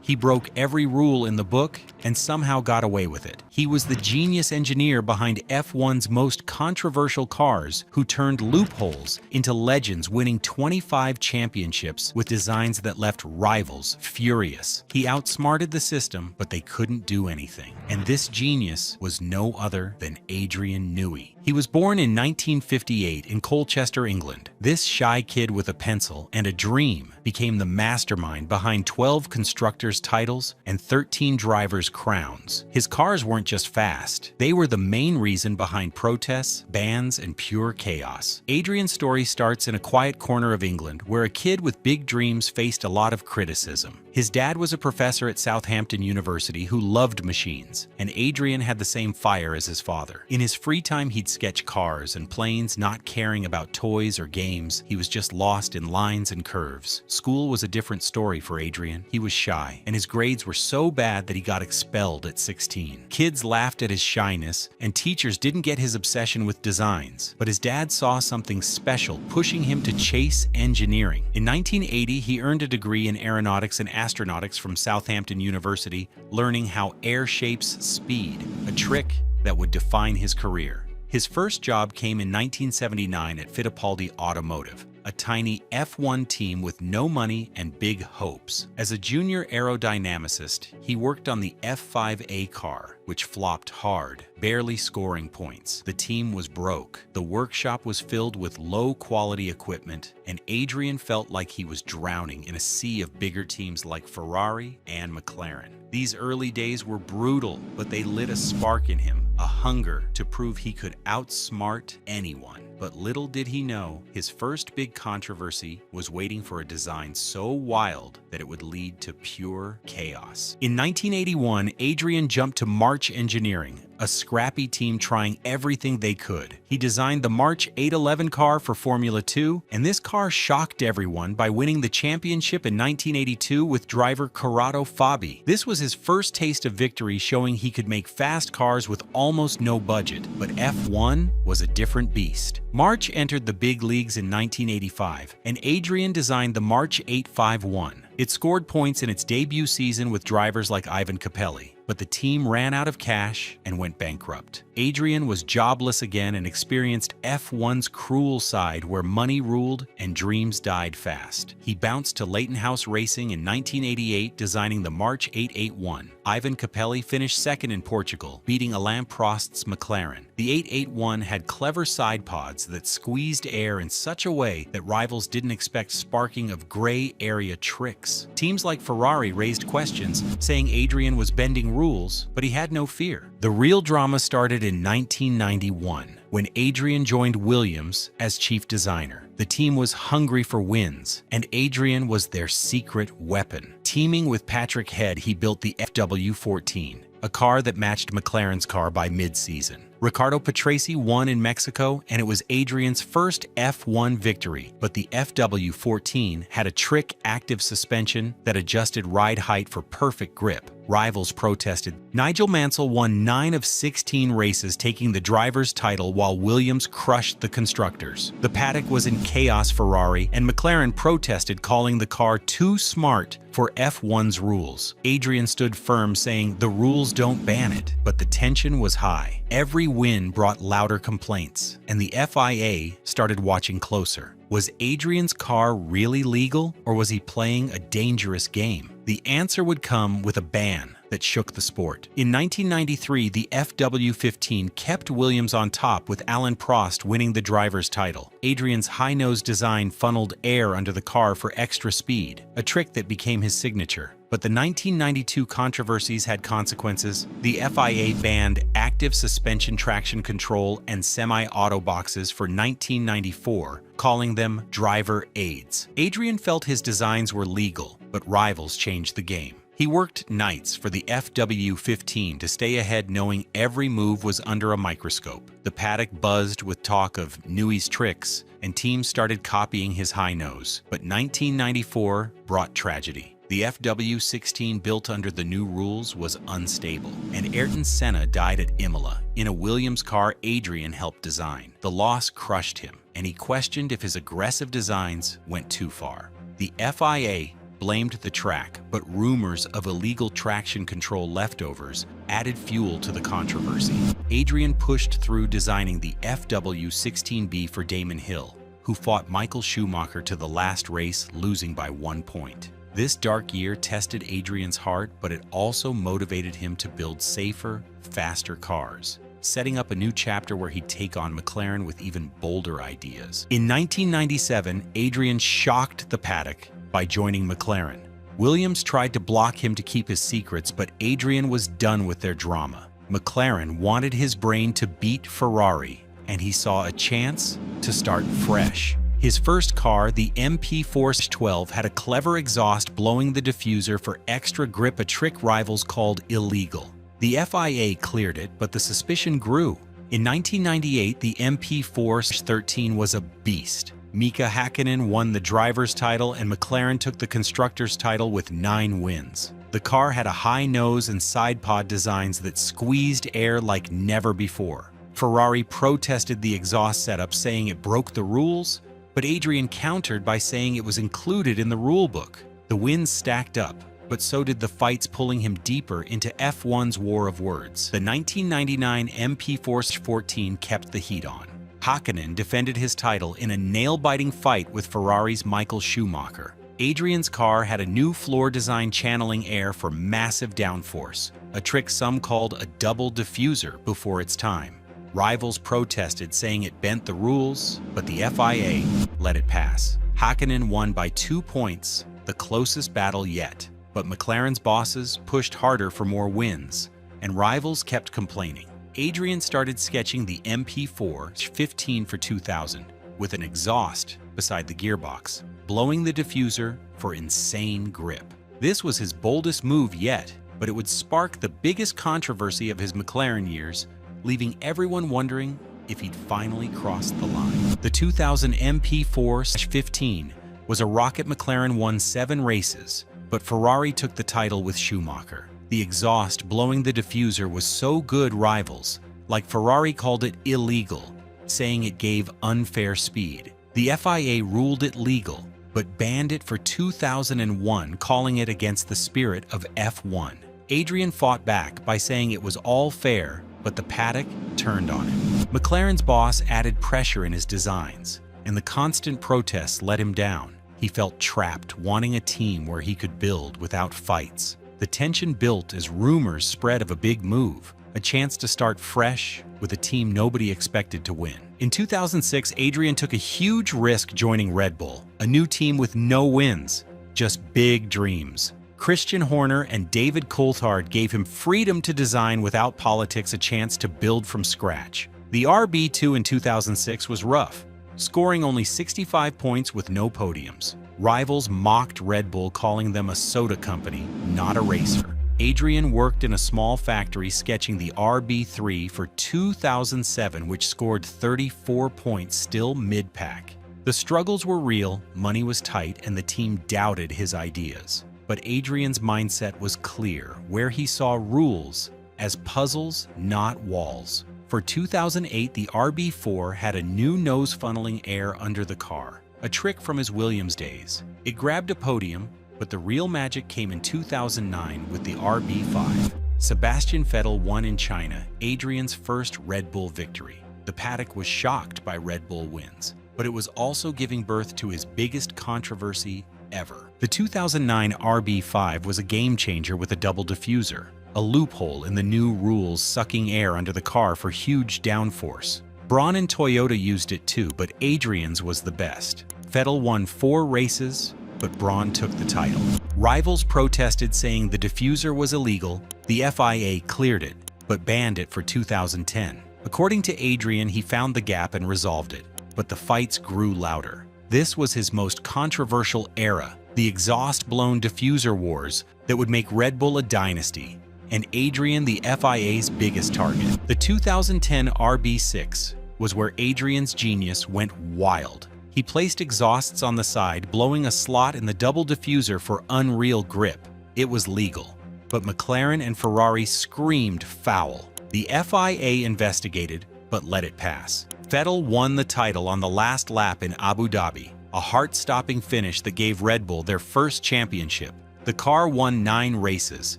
He broke every rule in the book and somehow got away with it. He was the genius engineer behind F1's most controversial cars, who turned loopholes into legends, winning 25 championships with designs that left rivals furious. He outsmarted the system, but they couldn't do anything. And this genius was no other than Adrian Newey. He was born in 1958 in Colchester, England. This shy kid with a pencil and a dream became the mastermind behind 12 constructors' titles and 13 drivers' crowns. His cars weren't just fast. They were the main reason behind protests, bans, and pure chaos. Adrian's story starts in a quiet corner of England where a kid with big dreams faced a lot of criticism. His dad was a professor at Southampton University who loved machines, and Adrian had the same fire as his father. In his free time, he'd sketch cars and planes, not caring about toys or games. He was just lost in lines and curves. School was a different story for Adrian. He was shy, and his grades were so bad that he got expelled at 16. Kids laughed at his shyness, and teachers didn't get his obsession with designs. But his dad saw something special, pushing him to chase engineering. In 1980, he earned a degree in aeronautics and astronautics from Southampton University, learning how air shapes speed, a trick that would define his career. His first job came in 1979 at Fittipaldi Automotive, a tiny F1 team with no money and big hopes. As a junior aerodynamicist, he worked on the F5A car, which flopped hard, barely scoring points. The team was broke. The workshop was filled with low-quality equipment, and Adrian felt like he was drowning in a sea of bigger teams like Ferrari and McLaren. These early days were brutal, but they lit a spark in him, a hunger to prove he could outsmart anyone. But little did he know, his first big controversy was waiting for a design so wild that it would lead to pure chaos. In 1981, Adrian jumped to March Engineering, a scrappy team trying everything they could. He designed the March 811 car for Formula 2, and this car shocked everyone by winning the championship in 1982 with driver Corrado Fabi. This was his first taste of victory, showing he could make fast cars with almost no budget. But F1 was a different beast. March entered the big leagues in 1985, and Adrian designed the March 851. It scored points in its debut season with drivers like Ivan Capelli, but the team ran out of cash and went bankrupt. Adrian was jobless again and experienced F1's cruel side, where money ruled and dreams died fast. He bounced to Leyton House Racing in 1988, designing the March 881. Ivan Capelli finished second in Portugal, beating Alain Prost's McLaren. The 881 had clever side pods that squeezed air in such a way that rivals didn't expect, sparking of gray area tricks. Teams like Ferrari raised questions, saying Adrian was bending rules, but he had no fear. The real drama started in 1991, when Adrian joined Williams as chief designer. The team was hungry for wins, and Adrian was their secret weapon. Teaming with Patrick Head, he built the FW14, a car that matched McLaren's car by mid-season. Ricardo Patrese won in Mexico, and it was Adrian's first F1 victory. But the FW14 had a trick active suspension that adjusted ride height for perfect grip. Rivals protested. Nigel Mansell won 9 of 16 races, taking the driver's title, while Williams crushed the constructors. The paddock was in chaos. Ferrari and McLaren protested, calling the car too smart for F1's rules. Adrian stood firm, saying the rules don't ban it, but the tension was high. Every win brought louder complaints, and the FIA started watching closer. Was Adrian's car really legal, or was he playing a dangerous game? The answer would come with a ban that shook the sport. In 1993, the FW15 kept Williams on top, with Alain Prost winning the driver's title. Adrian's high-nose design funneled air under the car for extra speed, a trick that became his signature. But the 1992 controversies had consequences. The FIA banned active suspension traction control and semi-auto boxes for 1994, calling them driver aids. Adrian felt his designs were legal, but rivals changed the game. He worked nights for the FW15 to stay ahead, knowing every move was under a microscope. The paddock buzzed with talk of Newey's tricks, and teams started copying his high nose. But 1994 brought tragedy. The FW16, built under the new rules, was unstable, and Ayrton Senna died at Imola in a Williams car Adrian helped design. The loss crushed him, and he questioned if his aggressive designs went too far. The FIA blamed the track, but rumors of illegal traction control leftovers added fuel to the controversy. Adrian pushed through designing the FW14B for Damon Hill, who fought Michael Schumacher to the last race, losing by 1 point. This dark year tested Adrian's heart, but it also motivated him to build safer, faster cars, setting up a new chapter where he'd take on McLaren with even bolder ideas. In 1997, Adrian shocked the paddock by joining McLaren. Williams tried to block him to keep his secrets, but Adrian was done with their drama. McLaren wanted his brain to beat Ferrari, and he saw a chance to start fresh. His first car, the MP412, had a clever exhaust blowing the diffuser for extra grip, a trick rivals called illegal. The FIA cleared it, but the suspicion grew. In 1998, the MP413 was a beast. Mika Hakkinen won the driver's title, and McLaren took the constructor's title with 9 wins. The car had a high nose and side pod designs that squeezed air like never before. Ferrari protested the exhaust setup, saying it broke the rules, but Adrian countered by saying it was included in the rulebook. The wins stacked up, but so did the fights, pulling him deeper into F1's war of words. The 1999 MP414 kept the heat on. Hakkinen defended his title in a nail-biting fight with Ferrari's Michael Schumacher. Adrian's car had a new floor design channeling air for massive downforce, a trick some called a double diffuser before its time. Rivals protested, saying it bent the rules, but the FIA let it pass. Hakkinen won by 2 points, the closest battle yet. But McLaren's bosses pushed harder for more wins, and rivals kept complaining. Adrian started sketching the MP415 for 2000 with an exhaust beside the gearbox, blowing the diffuser for insane grip. This was his boldest move yet, but it would spark the biggest controversy of his McLaren years, leaving everyone wondering if he'd finally crossed the line. The 2000 MP415 was a rocket. McLaren won 7 races, but Ferrari took the title with Schumacher. The exhaust blowing the diffuser was so good rivals, like Ferrari, called it illegal, saying it gave unfair speed. The FIA ruled it legal, but banned it for 2001, calling it against the spirit of F1. Adrian fought back by saying it was all fair, but the paddock turned on him. McLaren's boss added pressure in his designs, and the constant protests let him down. He felt trapped, wanting a team where he could build without fights. The tension built as rumors spread of a big move, a chance to start fresh with a team nobody expected to win. In 2006, Adrian took a huge risk joining Red Bull, a new team with no wins, just big dreams. Christian Horner and David Coulthard gave him freedom to design without politics, a chance to build from scratch. The RB2 in 2006 was rough, scoring only 65 points with no podiums. Rivals mocked Red Bull, calling them a soda company, not a racer. Adrian worked in a small factory sketching the RB3 for 2007, which scored 34 points, still mid-pack. The struggles were real, money was tight, and the team doubted his ideas. But Adrian's mindset was clear, where he saw rules as puzzles, not walls. For 2008, the RB4 had a new nose funneling air under the car, a trick from his Williams days. It grabbed a podium, but the real magic came in 2009 with the RB5. Sebastian Vettel won in China, Adrian's first Red Bull victory. The paddock was shocked by Red Bull wins, but it was also giving birth to his biggest controversy ever. The 2009 RB5 was a game changer with a double diffuser, a loophole in the new rules sucking air under the car for huge downforce. Braun and Toyota used it too, but Adrian's was the best. Vettel won 4 races, but Braun took the title. Rivals protested, saying the diffuser was illegal. The FIA cleared it, but banned it for 2010. According to Adrian, he found the gap and resolved it, but the fights grew louder. This was his most controversial era, the exhaust-blown diffuser wars that would make Red Bull a dynasty, and Adrian the FIA's biggest target. The 2010 RB6 was where Adrian's genius went wild. He placed exhausts on the side, blowing a slot in the double diffuser for unreal grip. It was legal, but McLaren and Ferrari screamed foul. The FIA investigated, but let it pass. Vettel won the title on the last lap in Abu Dhabi, a heart-stopping finish that gave Red Bull their first championship. The car won 9 races,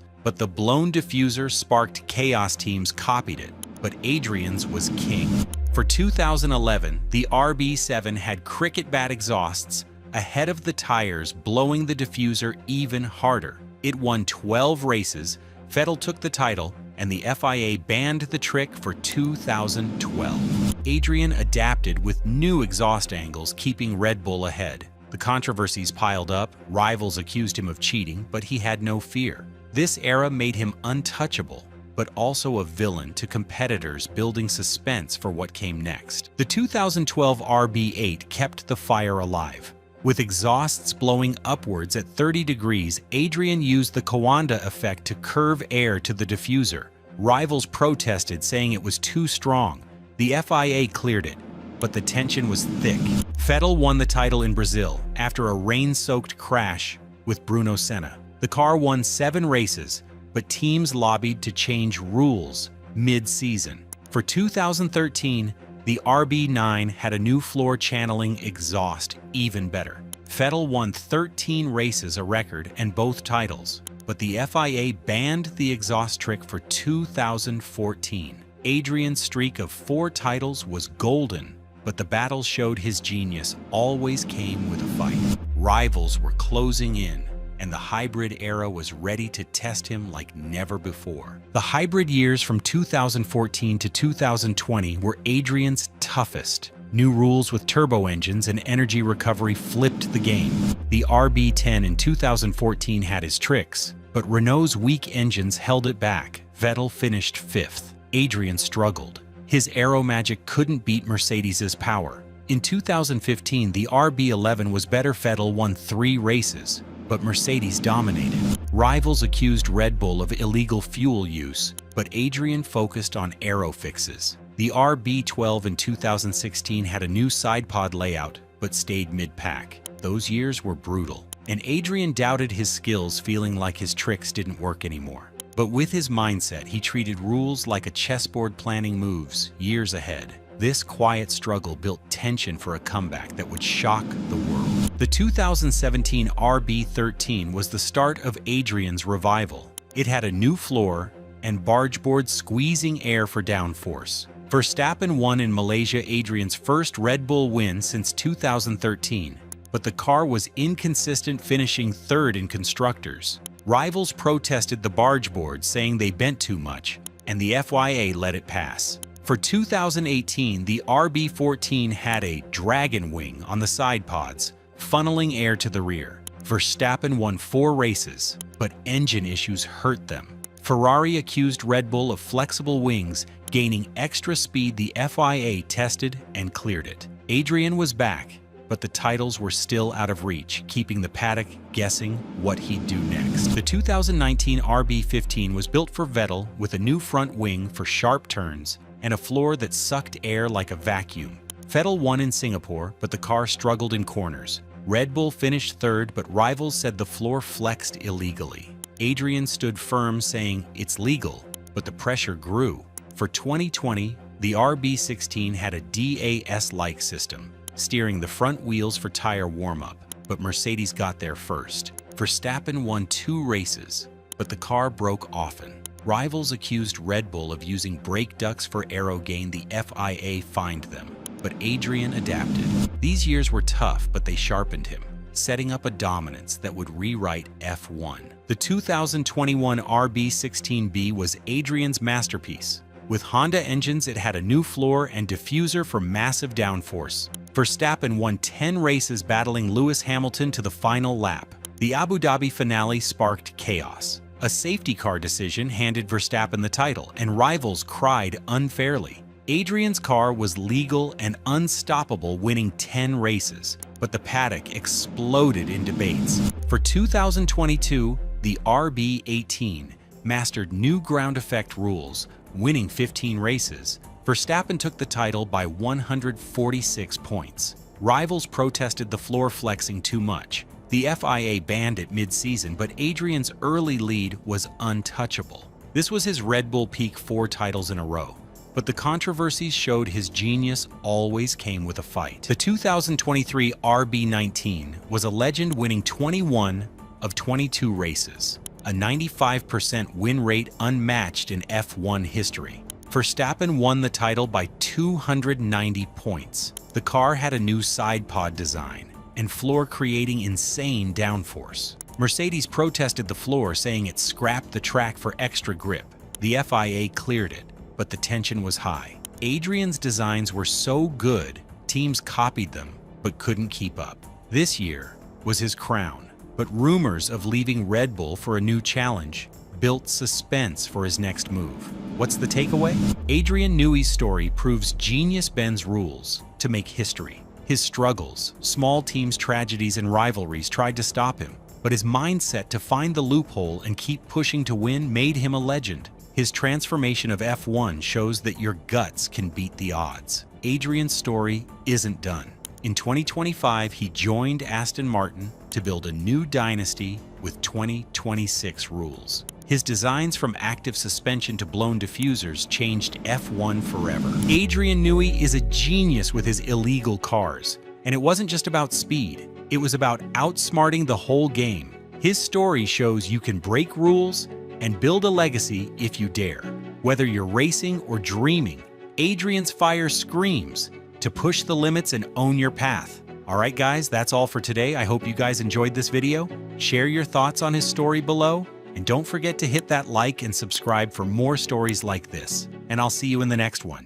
but the blown diffuser sparked chaos. Teams copied it, but Adrian's was king. For 2011, the RB7 had cricket bat exhausts ahead of the tires, blowing the diffuser even harder. It won 12 races, Vettel took the title, and the FIA banned the trick for 2012. Adrian adapted with new exhaust angles, keeping Red Bull ahead. The controversies piled up, rivals accused him of cheating, but he had no fear. This era made him untouchable, but also a villain to competitors, building suspense for what came next. The 2012 RB8 kept the fire alive. With exhausts blowing upwards at 30 degrees, Adrian used the Coanda effect to curve air to the diffuser. Rivals protested, saying it was too strong. The FIA cleared it, but the tension was thick. Vettel won the title in Brazil after a rain-soaked crash with Bruno Senna. The car won 7 races, but teams lobbied to change rules mid-season. For 2013, the RB9 had a new floor channeling exhaust, even better. Vettel won 13 races, a record, and both titles, but the FIA banned the exhaust trick for 2014. Adrian's streak of 4 titles was golden, but the battle showed his genius always came with a fight. Rivals were closing in, and the hybrid era was ready to test him like never before. The hybrid years from 2014 to 2020 were Adrian's toughest. New rules with turbo engines and energy recovery flipped the game. The RB10 in 2014 had his tricks, but Renault's weak engines held it back. Vettel finished 5th. Adrian struggled. His aero magic couldn't beat Mercedes's power. In 2015, the RB11 was better. Vettel won 3 races, but Mercedes dominated. Rivals accused Red Bull of illegal fuel use, but Adrian focused on aero fixes. The RB12 in 2016 had a new sidepod layout, but stayed mid-pack. Those years were brutal, and Adrian doubted his skills, feeling like his tricks didn't work anymore. But with his mindset, he treated rules like a chessboard, planning moves years ahead. This quiet struggle built tension for a comeback that would shock the world. The 2017 RB13 was the start of Adrian's revival. It had a new floor and barge board, squeezing air for downforce. Verstappen won in Malaysia, Adrian's first Red Bull win since 2013, but the car was inconsistent, finishing 3rd in constructors. Rivals protested the barge board, saying they bent too much, and the FIA let it pass. For 2018, the RB14 had a dragon wing on the side pods, funneling air to the rear. Verstappen won 4 races, but engine issues hurt them. Ferrari accused Red Bull of flexible wings, gaining extra speed. The FIA tested and cleared it. Adrian was back, but the titles were still out of reach, keeping the paddock guessing what he'd do next. The 2019 RB15 was built for Vettel with a new front wing for sharp turns and a floor that sucked air like a vacuum. Vettel won in Singapore, but the car struggled in corners. Red Bull finished 3rd, but rivals said the floor flexed illegally. Adrian stood firm, saying it's legal, but the pressure grew. For 2020, the RB16 had a DAS-like system, steering the front wheels for tire warm-up, but Mercedes got there first. Verstappen won 2 races, but the car broke often. Rivals accused Red Bull of using brake ducts for aero gain. The FIA fined them, but Adrian adapted. These years were tough, but they sharpened him, setting up a dominance that would rewrite F1. The 2021 RB16B was Adrian's masterpiece. With Honda engines, it had a new floor and diffuser for massive downforce. Verstappen won 10 races, battling Lewis Hamilton to the final lap. The Abu Dhabi finale sparked chaos. A safety car decision handed Verstappen the title, and rivals cried unfairly. Adrian's car was legal and unstoppable, winning 10 races, but the paddock exploded in debates. For 2022, the RB18 mastered new ground effect rules, winning 15 races. Verstappen took the title by 146 points. Rivals protested the floor flexing too much. The FIA banned it mid-season, but Adrian's early lead was untouchable. This was his Red Bull peak, 4 titles in a row. but the controversies showed his genius always came with a fight. The 2023 RB19 was a legend, winning 21 of 22 races, a 95% win rate unmatched in F1 history. Verstappen won the title by 290 points. The car had a new side pod design and floor, creating insane downforce. Mercedes protested the floor, saying it scrapped the track for extra grip. The FIA cleared it, but the tension was high. Adrian's designs were so good, teams copied them but couldn't keep up. This year was his crown, but rumors of leaving Red Bull for a new challenge built suspense for his next move. What's the takeaway? Adrian Newey's story proves genius bends rules to make history. His struggles, small teams' tragedies, and rivalries tried to stop him, but his mindset to find the loophole and keep pushing to win made him a legend. His transformation of F1 shows that your guts can beat the odds. Adrian's story isn't done. In 2025, he joined Aston Martin to build a new dynasty with 2026 rules. His designs, from active suspension to blown diffusers, changed F1 forever. Adrian Newey is a genius with his illegal cars, and it wasn't just about speed. It was about outsmarting the whole game. His story shows you can break rules and build a legacy if you dare. Whether you're racing or dreaming, Adrian's fire screams to push the limits and own your path. All right, guys, that's all for today. I hope you guys enjoyed this video. Share your thoughts on his story below, and don't forget to hit that like and subscribe for more stories like this. And I'll see you in the next one.